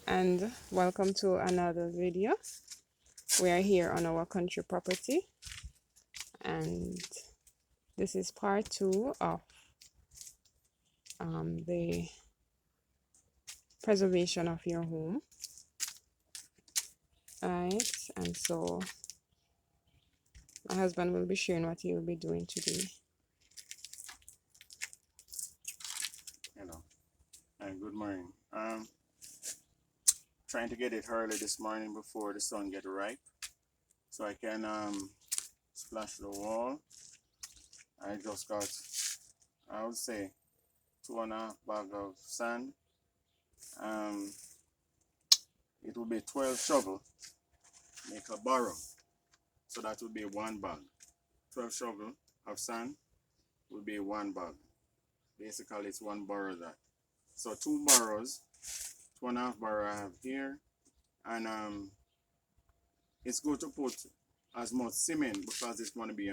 and welcome to another video. We are here on our country property, and this is part 2 of the preservation of your home. Alright, and so my husband will be sharing what he will be doing today. Hello and good morning. Trying to get it early this morning before the sun get ripe, so I can splash the wall. I just got, I would say, 2.5 bags of sand. It will be 12 shovel, make a barrow, so that would be 1 bag. 12 shovel of sand will be 1 bag. Basically, it's 1 barrow that. So 2 barrows, 2.5 barrow I have here, and it's good to put as much cement because it's going to be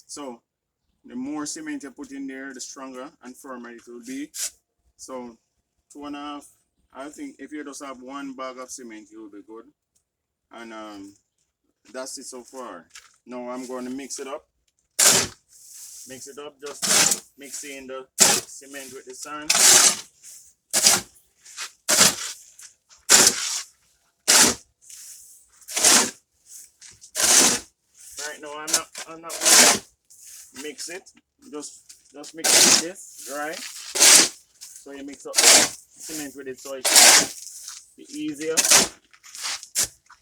so the more cement you put in there, the stronger and firmer it will be. So 2.5, I think if you just have 1 bag of cement, it will be good. And that's it so far. Now I'm going to mix it up, just mixing the cement with the sand. Right now I'm not going to mix it. Just mix it with this dry. So you mix up cement with it so it should be easier.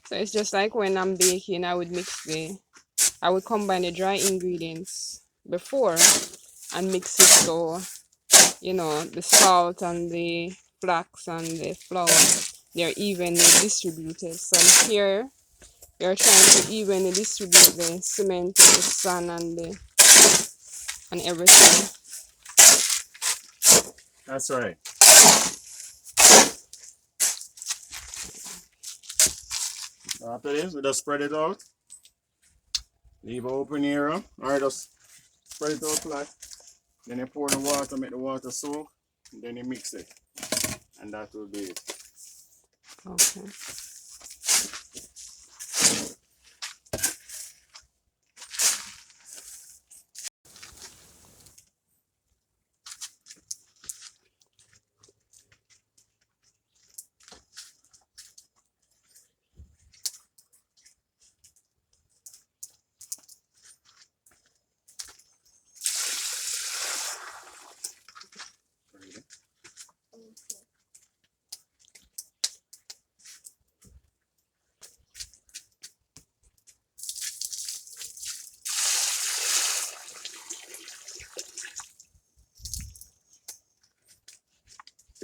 So it's just like when I'm baking, I would combine the dry ingredients before and mix it, so the salt and the flax and the flour, they're evenly distributed. So here you're trying to evenly distribute the cement, the sand, and everything. That's right. After this, we just spread it out. Leave it open area, or just spread it out flat. Then you pour the water, make the water soak, and then you mix it. And that will be it. Okay.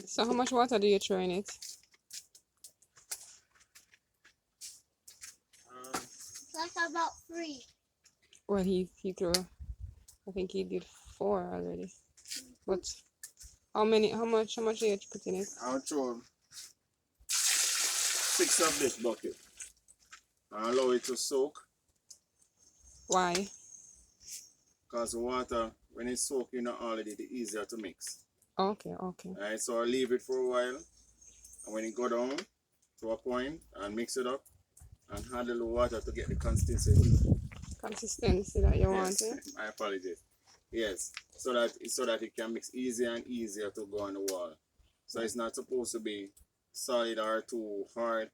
So how much water do you throw in it? Like about 3. Well, he threw, I think he did 4 already. But how much do you put in it? I'll throw 6 of this bucket. And allow it to soak. Why? Because the water, when it's soaking already, it's easier to mix. Okay. Alright, so I'll leave it for a while. And when it go down to a point, and mix it up and add a little water to get the consistency. Consistency that you want, Yes, eh? my apologies. Yes, so that it can mix easier and easier to go on the wall. So it's not supposed to be solid or too hard.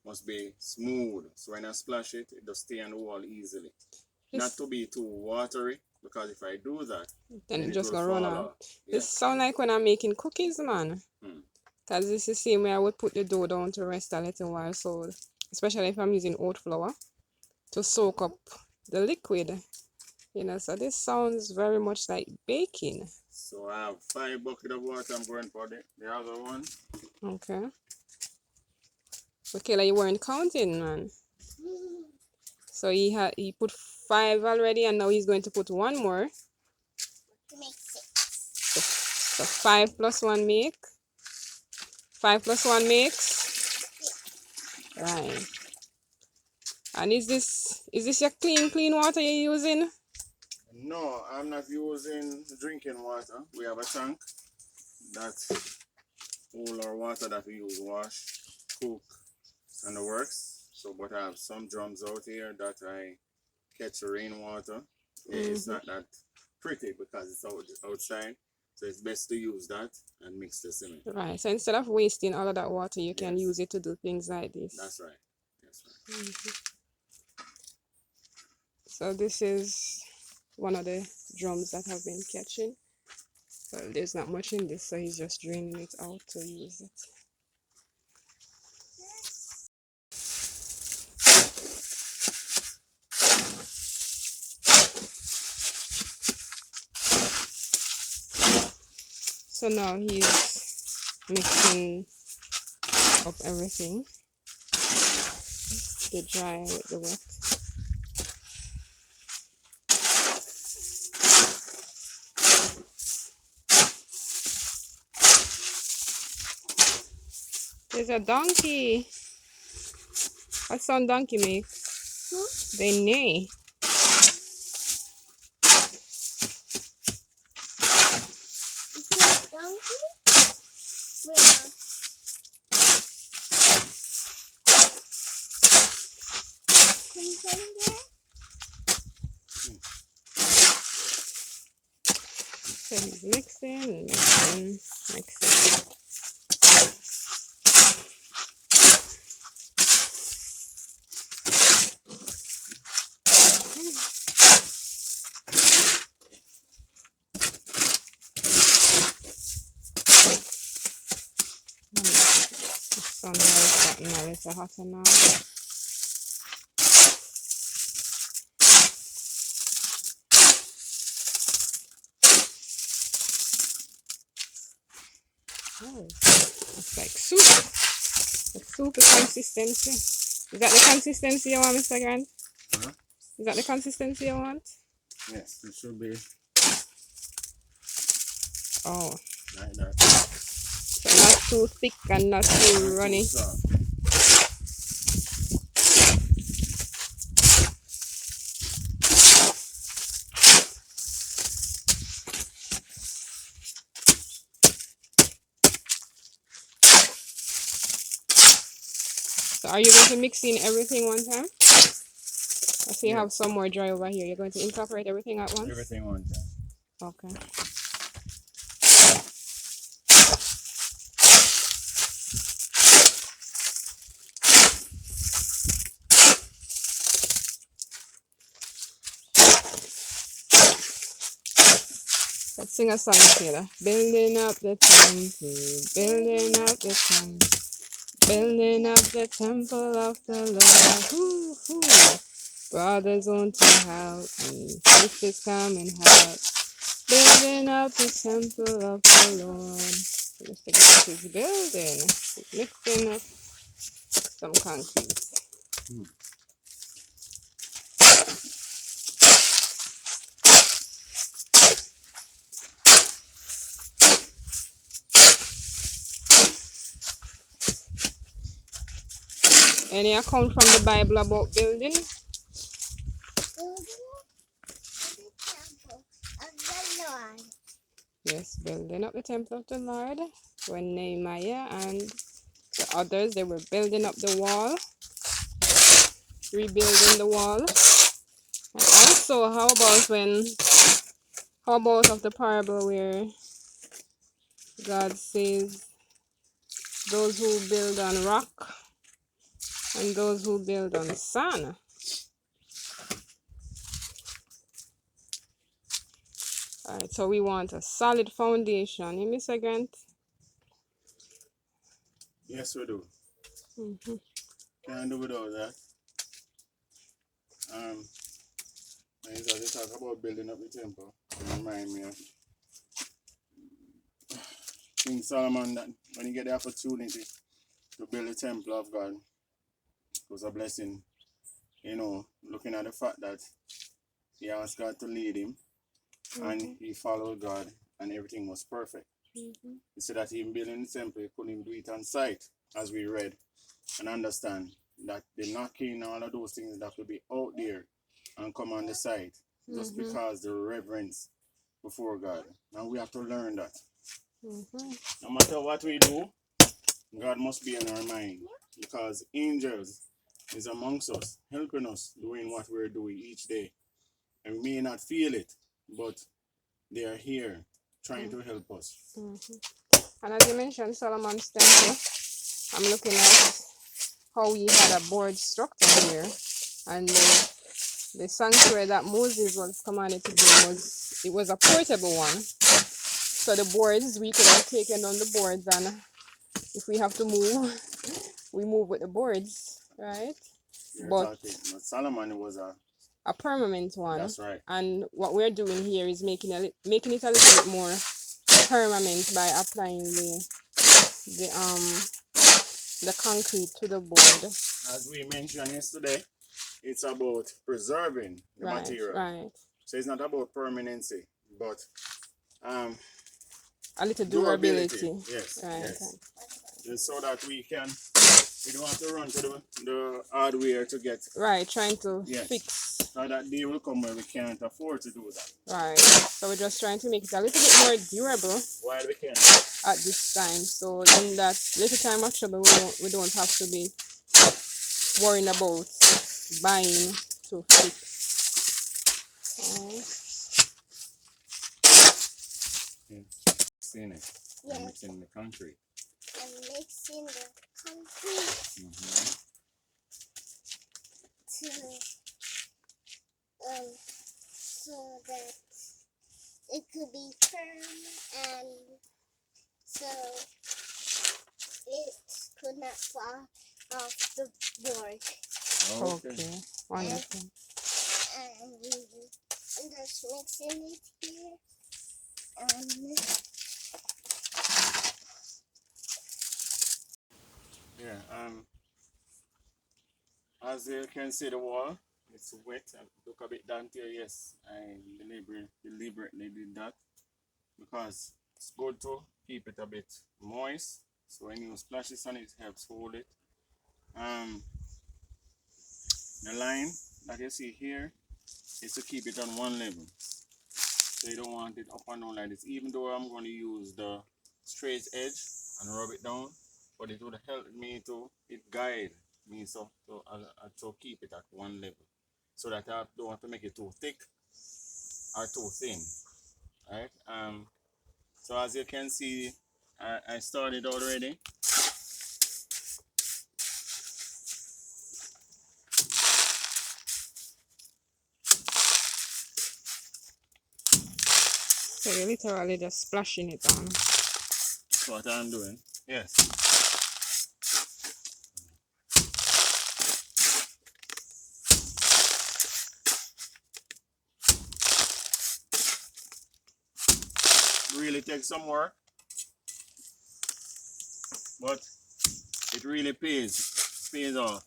Must be smooth. So when I splash it, it just stay on the wall easily. Not to be too watery, because if I do that, then it it just will gonna run fall out. off. Yeah. This sound like when I'm making cookies, man. Because it's the same way I would put the dough down to rest a little while, so especially if I'm using oat flour to soak up the liquid. So this sounds very much like baking. So I have 5 buckets of water. I'm going for the other one. Okay. So Kayla, you weren't counting, man. So he put 5 already, and now he's going to put 1 more. To make 6. So 5 plus 1 make? 5 plus 1 makes? Right. And is this your clean water you're using? No, I'm not using drinking water. We have a tank that all our water that we use wash, cook, and the works. So, but I have some drums out here that I catch rainwater. It's not that pretty because it's outside. So it's best to use that and mix the cement. Right. So instead of wasting all of that water, you can Yes. use it to do things like this. That's right. That's right. So this is one of the drums that have been catching. Well, there's not much in this, so he's just draining it out to use it. So now he's mixing up everything, the dry with the wet. There's a donkey. What sound donkey make? They neigh. Is that donkey? Where? Can you put it there? So he's mixing, mixing, mixing. The sun has gotten a little hotter now. Oh, it's like soup. The soup is consistency. Is that the consistency you want, Mr. Grant? Huh? Is that the consistency you want? Yes, it should be Oh, like that. so not too thick and not too runny. So, So are you going to mix in everything one time? I see you have some more dry over here. You're going to incorporate everything at once? everything one time. Okay. Let's sing a song together. Building up the temple, building up the temple, building up the temple of the Lord. Hoo, hoo. Brothers want to help me, sisters come and help. Building up the temple of the Lord. Mr. Grant is building. He's mixing up some concrete. Any account from the Bible about building? Building the temple of the Lord. Yes, building up the temple of the Lord. When Nehemiah and the others, they were building up the wall, rebuilding the wall. And also, how about of the parable where God says those who build on rock and those who build on sand. Alright, so we want a solid foundation, you Mr. Grant? Yes, we do. Mm-hmm. Can't do without that. I usually talk about building up the temple. It remind me of King Solomon, that when you get the opportunity to build the temple of God, it was a blessing. You know, looking at the fact that he asked God to lead him and he followed God and everything was perfect. Instead of him building the temple, he couldn't do it on sight, as we read, and understand that the knocking, all of those things that will be out there and come on the site just because the reverence before God. And we have to learn that. No matter what we do, God must be in our mind because angels is amongst us, helping us doing what we're doing each day. And we may not feel it, but they are here trying to help us. And as you mentioned, Solomon's Temple, I'm looking at how we had a board structure here, and the sanctuary that Moses was commanded to build was a portable one. So the boards, we could have taken on the boards, and if we have to move, we move with the boards, right? But Solomon was a permanent one. That's right. And what we're doing here is making it a little bit more permanent by applying the concrete to the board. As we mentioned yesterday, it's about preserving the material. Right. So it's not about permanency, but a little durability. Yes. Right. Yes. Just so that we don't have to run to the hardware to get. Right, trying to fix. So that day will come where we can't afford to do that. Right. So we're just trying to make it a little bit more durable. While we can. At this time. So in that little time of trouble, we don't have to be worrying about buying to fix. Mixing it. Yes. Mixing the concrete. I'm mixing the concrete so that it could be firm and so it could not fall off the board. Okay. Wonderful. And I'm just mixing it here. And as you can see the wall, it's wet and look a bit damp here. Yes, I deliberately did that because it's good to keep it a bit moist. So when you splash this on it, it helps hold it. The line that you see here is to keep it on one level. So you don't want it up and down like this. Even though I'm going to use the straight edge and rub it down, but it would help me to guide me so to keep it at one level, so that I don't want to make it too thick or too thin. Right? So as you can see, I started already. So you're literally just splashing it on. That's what I'm doing. Yes. Really takes some work, but it really pays off.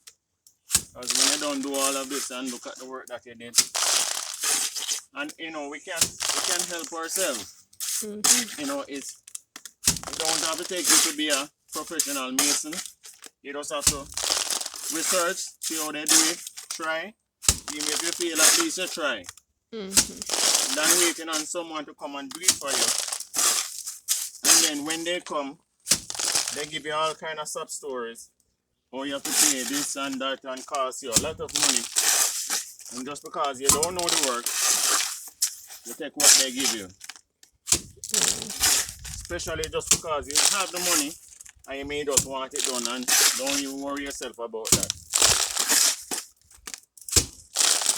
Because when you don't do all of this and look at the work that you did, and we can help ourselves. You don't have to take you to be a professional mason. You just have to research, see how they do it, try. Even if you feel at least you try. Than waiting on someone to come and do it for you. And then when they come, they give you all kind of sub stories. Or you have to pay this and that and cost you a lot of money. And just because you don't know the work, you take what they give you. Especially just because you have the money and you may just want it done and don't even worry yourself about that.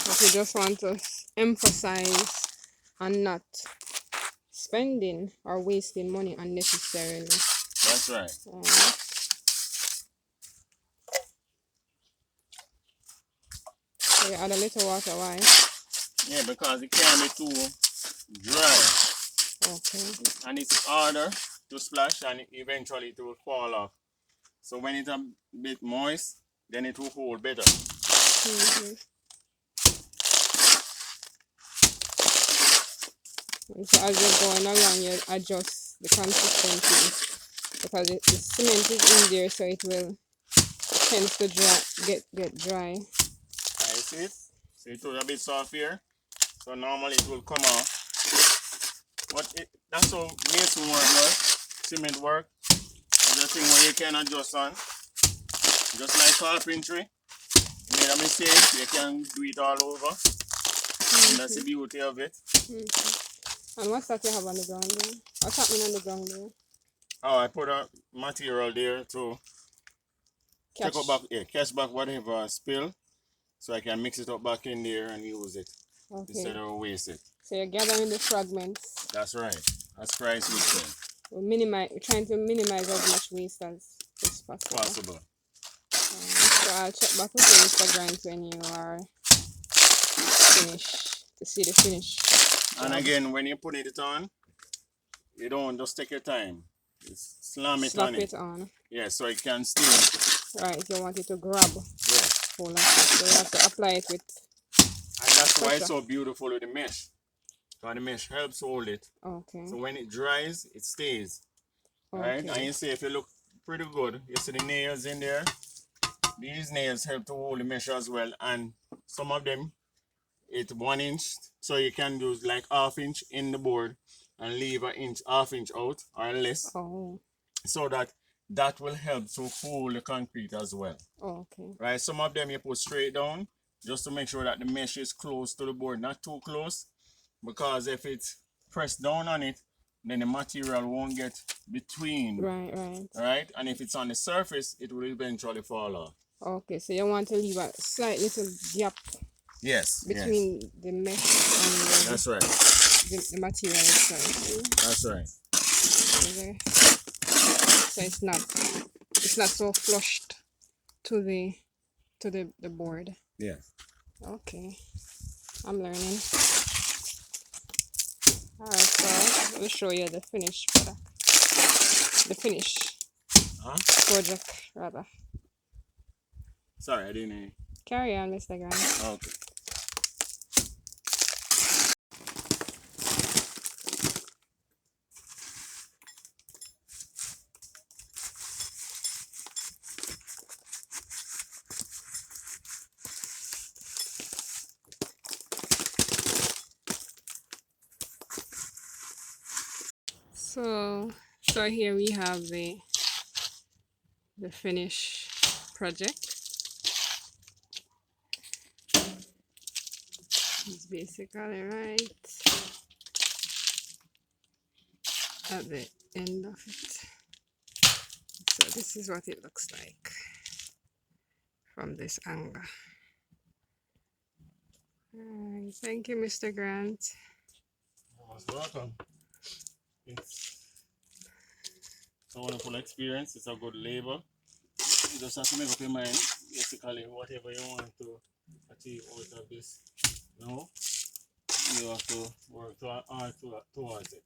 But you just want to emphasize on not spending or wasting money unnecessarily. That's right. So you add a little water, why? Yeah, because it can't be too dry. Okay. And it's harder to splash and eventually it will fall off. So when it's a bit moist, then it will hold better. So as you're going along, you adjust the consistency because the cement is in there, so it will tend to get dry. I see it. So it was a bit soft here. So normally it will come off. But that's how mason work, cement work. another thing where you can adjust on. Just like carpentry. You made a mistake, you can do it all over. And that's the beauty of it. And what's that you have on the ground there? What's happening on the ground there? Oh, I put a material there to Catch. catch back whatever spill, so I can mix it up back in there and use it instead Okay. of waste it. So you're gathering the fragments. That's right. That's Christ would say. We're trying to minimize as much waste as possible. So I'll check back with you, Mr. Grant, when you are finished, to see the finish. And again, when you put it on, you don't just take your time. Just slam it Slap on it on. Yeah, so it can still. Right, you want it to grab. Yeah. Hold on. So you have to apply it with. And that's why pressure. it's so beautiful with the mesh. Because the mesh helps hold it. Okay. So when it dries, it stays. Right? Okay. And you see if you look pretty good, you see the nails in there. These nails help to hold the mesh as well. And some of them, it's 1 inch. So you can do like ½ inch in the board and leave ½ inch out or less. Oh. So that will help to hold the concrete as well. Okay. Right? Some of them you put straight down just to make sure that the mesh is close to the board, not too close. Because if it's pressed down on it, then the material won't get between. Right. Right? And if it's on the surface, it will eventually fall off. Okay, so you want to leave a slight little gap. Yes. Between the mesh and that's right. The material itself. That's right. Okay. So it's not so flushed to the board. Yeah. Okay. I'm learning. Alright, so I'll show you the finished product. The finish. Project rather. Sorry, I didn't hear you. Carry on, Mr. Grant. Okay. So here we have the finished project. It's basically right at the end of it. So this is what it looks like from this angle. Alright, thank you, Mr. Grant. You're most welcome. It's a wonderful experience. It's a good labor. You just have to make up your mind, basically, whatever you want to achieve out of this. You have to work hard towards it.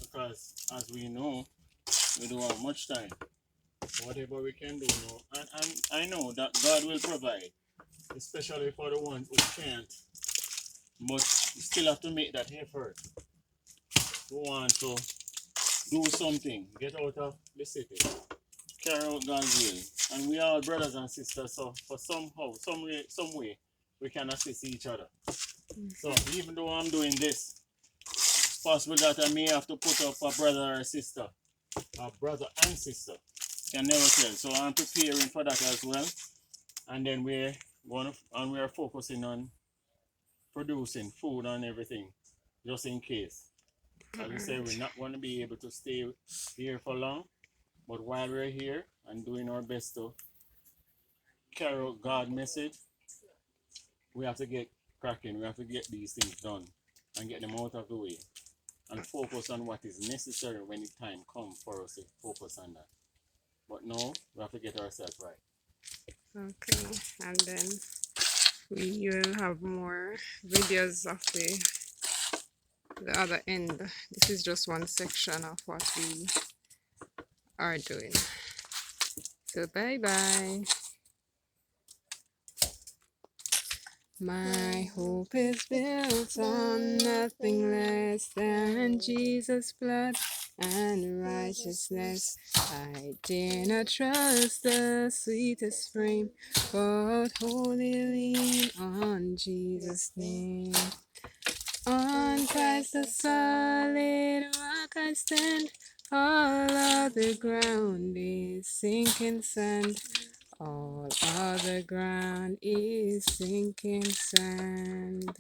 Because, as we know, we don't have much time. Whatever we can do now. And I know that God will provide, especially for the ones who can't. But you still have to make that effort. We want to do something, get out of the city, carry out God's will. And we are all brothers and sisters, so for some way, we can assist each other. So even though I'm doing this, it's possible that I may have to put up a brother or a sister, a brother and sister. Can never tell. So I'm preparing for that as well. And then we're focusing on producing food and everything, just in case. As we say, we're not going to be able to stay here for long, but while we're here and doing our best to carry out God's message, we have to get cracking. We have to get these things done and get them out of the way and focus on what is necessary when the time comes for us to focus on that. But no, we have to get ourselves right. Okay, and then we will have more videos of the other end. This is just one section of what we are doing. So bye bye. My hope is built on nothing less than Jesus' blood and righteousness. I dare not trust the sweetest frame, but wholly lean on Jesus' name. On Christ the solid rock I stand, All of the ground is sinking sand. All of the ground is sinking sand.